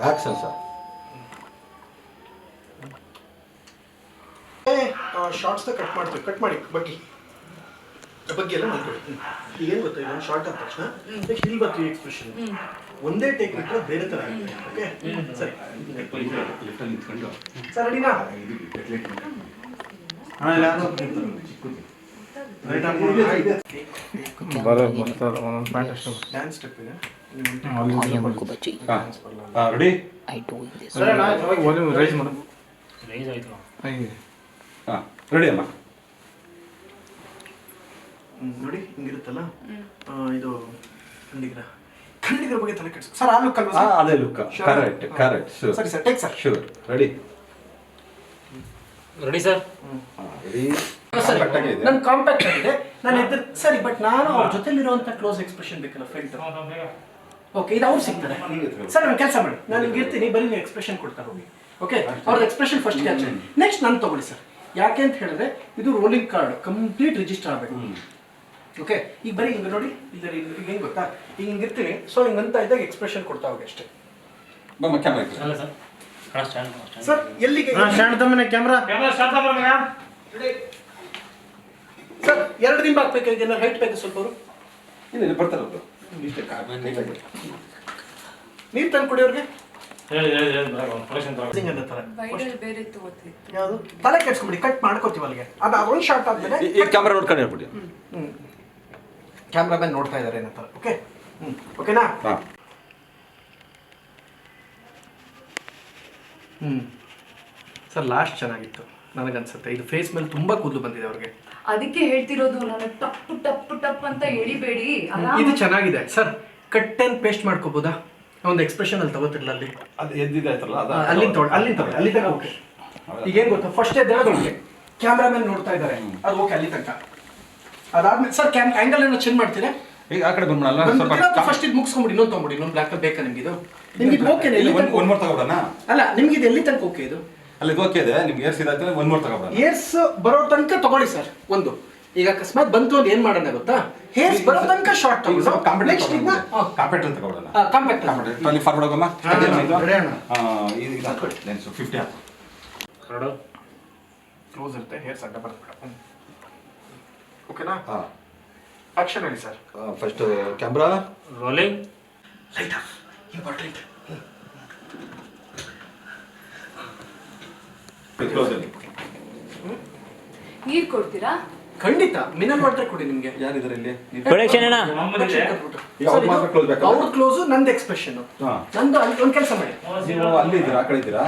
Action sir. Shorts cut ಮಾಡ್ತೀವಿ, cut ಮಾಡಿ ಬಗ್ಗೆ ಎಲ್ಲ ಮಾಡ್ಕೊಡ್ತೀನಿ. ಈಗೇನು ಗೊತ್ತಾ, ಇದೊಂದು ಶಾರ್ಟ್ ಆದ ತಕ್ಷಣ ನೆಕ್ಸ್ಟ್ ಇಲ್ಲಿ ಬರ್ತೀವಿ ಎಕ್ಸ್ಪ್ರೆಷನ್. ಒಂದೇ ಟೇಕ್ ಇಟ್ಟರೆ ಬೇರೆ ಥರ ಆಗುತ್ತೆ. ಓಕೆ ಸರಿ ಸರ್, ರೆಡಿನಾ? ಡ್ಯಾನ್ಸ್ ಸ್ಟೆಪ್ ಇದೆ. ರೆಡಿ? ರೆಡಿ ಅಮ್ಮ. ನೋಡಿ ಹಿಂಗಿರುತ್ತಲ್ಲ, ಇದು ಕನ್ನಡಿಗರ ಬಗ್ಗೆ ತಲೆ ಕೆಡಿಸ್ ಸರ್. ಆ ಲುಕ್ ಅಲ್ವಾ? ಅದೇ ಲುಕ್. Correct correct. ಶೂರ್. ಸರಿ sir, take sir. Sure. Ready? Ready sir. Ready. ನನ್ನ ಕಾಂಪ್ಯಾಕ್ಟ್ ಆಗಿದೆ, ನಾನು ಎದುರು ಸರಿ. ಬಟ್ ನಾನು ಅವ್ರ ಜೊತೆಲಿರುವಂಥ ಕ್ಲೋಸ್ ಎಕ್ಸ್ಪ್ರೆಷನ್ ಬೇಕಲ್ಲ, ಫ್ರೆಂಡ್. ಓಕೆ, ಇದು ಅವ್ರು ಸಿಗ್ತಾರೆ ಸರ್. ನಾನು ಕೆಲಸ ಮಾಡಿ, ನಾನು ಹಿಂಗೆ ಇರ್ತೀನಿ, ಬರೀ ನೀವು ಎಕ್ಸ್ಪ್ರೆಷನ್ ಕೊಡ್ತಾ ಹೋಗಿ. ಓಕೆ, ಅವ್ರದ್ದು ಎಕ್ಸ್ಪ್ರೆಷನ್ ಫಸ್ಟ್ ಕ್ಯಾಚ್. ನೆಕ್ಸ್ಟ್ ನಾನು ತಗೊಳ್ಳಿ ಸರ್. ಯಾಕೆ ಅಂತ ಹೇಳಿದ್ರೆ ಇದು ರೋಲಿಂಗ್ ಕಾರ್ಡ್ ಕಂಪ್ಲೀಟ್ ರಿಜಿಸ್ಟರ್ ಆಗಬೇಕು. ಓಕೆ, ಈಗ ಬರೀ ಹಿಂಗೆ ನೋಡಿ, ಈಗ ಹೆಂಗೆ ಗೊತ್ತಾ, ಈಗ ಹಿಂಗೆ ಇರ್ತೀನಿ. ಸೊ ಹಿಂಗಂತ ಇದ್ದಾಗ ಎಕ್ಸ್ಪ್ರೆಷನ್ ಕೊಡ್ತಾ ಹೋಗಿ ಅಷ್ಟೇ. ಸರ್ ಎಲ್ಲಿಗೆ ಕ್ಯಾಮ್ರಾ ಸರ್? 2 ದಿಂಬ ಹಾಕ್ಬೇಕಾಗಿ ಏನಾರು ಹೈಟ್ ಬೇಕು ಸ್ವಲ್ಪ. ಅವರು ಇಲ್ಲ ಬರ್ತಾರೆ. ನೀರು ತಂದು ಕುಡಿಯೋರಿಗೆ ಯಾವುದು ತಲೆ ಕೆಡ್ಸ್ಕೊಂಬಿಡಿ, ಕಟ್ ಮಾಡ್ಕೋತೀವಿ ಅಲ್ಲಿಗೆ. ಅದು ಅದೊಂದು ಶಾರ್ಟ್ ಆದ್ಮೇಲೆ ಈ ಕ್ಯಾಮ್ರಾ ನೋಡ್ಕೊಂಡು ಹೇಳ್ಬಿಡಿ. ಕ್ಯಾಮ್ರಾ ಮ್ಯಾನ್ ನೋಡ್ತಾ ಇದ್ದಾರೆ ಏನಂತಾರೆ. ಓಕೆ, ಓಕೆನಾ? ಸರ್ ಲಾಸ್ಟ್ ಚೆನ್ನಾಗಿತ್ತು ನನಗನ್ಸುತ್ತೆ. ಇದು ಫೇಸ್ ಮೇಲೆ ತುಂಬಾ ಕೂದಲು ಬಂದಿದೆ ಅವ್ರಿಗೆ. ಅದಕ್ಕೆ ಹೇಳ್ತಿರೋದು, ನಾನು ಟಪ್ ಟಪ್ ಟಪ್ ಅಂತ ಎಳಿಬೇಡಿ. ಇದು ಚೆನ್ನಾಗಿದೆ ಸರ್. ಕಟ್ ಅಂಡ್ ಪೇಸ್ಟ್ ಮಾಡ್ಕೋಬೋದಾ? ಒಂದು ಎಕ್ಸ್ಪ್ರೆಷನ್ ಅಲ್ಲಿ ತಗೋತಿರ್ಲ, ಅಲ್ಲಿ ಅದು ಎದ್ದಿದೆ ಆಯ್ತಲ್ಲ, ಅಲ್ಲಿಂದ ತನಕ ಓಕೆ. ಈಗೇನು ಗೊತ್ತಾ, ಫಸ್ಟ್ ಎದ್ದೇಳೋದು ಓಕೆ, ಕ್ಯಾಮ್ರಾಮನ್ ನೋಡ್ತಾ ಇದ್ದಾರೆ, ಅದು ಓಕೆ ಅಲ್ಲಿ ತನಕ. ಅದಾದ್ಮೇಲೆ ಸರ್ ಆಂಗಲ್ ಏನೋ ಚೇಂಜ್ ಮಾಡ್ತೀರಾ? ಈಗ ಆ ಕಡೆ ಬಂದ್ಬಿಡಲ್ಲ. ಫಸ್ಟ್ ಇದು ಮುಗಿಸ್ಕೊಂಬಿಡಿ, ಇನ್ನೊಂದು ತಗೊಂಬಿಡಿ. ಇನ್ನೊಂದು ಬ್ಲಾಕ್ ಬೇಕಾ ನಿಮ್ಗೆ? ಇದು ನಿಮ್ಗೆ ಓಕೆ? ಒಂದು ಮೋರ್ ತಗೋಬಿಡೋಣ. ಅಲ್ಲ, ನಿಮ್ಗೆ ಇದು ಎಲ್ಲಿ ತನಕ ಓಕೆ? ಇದು ಅಲ್ಲಿ ಓಕೆ ಇದೆ ನಿಮ್ಗೆ. ಏರ್ಸ್ ಇದಾಯ್ತು, ಒಂದು ಮೋರ್ ತಗೋಬಿಡೋಣ. ಏರ್ಸ್ ಬರೋ ತನಕ ತಗೊಳ್ಳಿ ಸರ್. ಒಂದು ಈಗ ಅಕಸ್ಮಾತ್ ಬಂತು ಅಂತ ಏನ್ ಮಾಡೋಣ ಗೊತ್ತಾ, ಹೇರ್ಸ್ ಬರೋ ತನಕ ಶಾರ್ಟ್ ತಗೊಳ್ಳೋಣ. ನೆಕ್ಸ್ಟ್ ಈಗ ಕಾಂಪ್ಯಾಕ್ಟ್ ತಗೋಬಿಡೋಣ. ಕಾಂಪ್ಯಾಕ್ಟ್ ಅಲ್ಲಿ ಫಾರ್ವರ್ಡ್ ಹೋಗಮ್ಮ. ಇದು ಇದು ಹಾಕೊಳ್ಳಿ ಲೆನ್ಸ್ 50 ಹಾಕು. ಕ್ಲೋಸ್ ಇರುತ್ತೆ, ಹೇರ್ಸ್ ಅಡ್ಡ ಬರ್ಬೇಡ. ಓಕೆನಾ? ಆಕ್ಷನ್ ಹೇಳಿ sir. First camera rolling. Light off, important. Close ಅಲ್ಲಿ ನೀರ್ ಕೊಡ್ತೀರಾ? ಖಂಡಿತ ಮಿನರಲ್ ವಾಟರ್ ಕೊಡಿ. ನಿಮ್ಗೆ ಯಾರಿದ್ದಾರೆ ಇಲ್ಲಿ? ಪ್ರೊಡಕ್ಷನ್ ಅಣ್ಣ. ಅವ್ರ ಕ್ಲೋಸ್, ನಂದು ಎಕ್ಸ್ಪ್ರೆಷನ್. ನಂದು ಒಂದು ಕೆಲಸ ಮಾಡಿ, ನೀವು ಅಲ್ಲಿ ಇದ್ದೀರಾ, ಆ ಕಡೆ ಇದ್ದೀರಾ?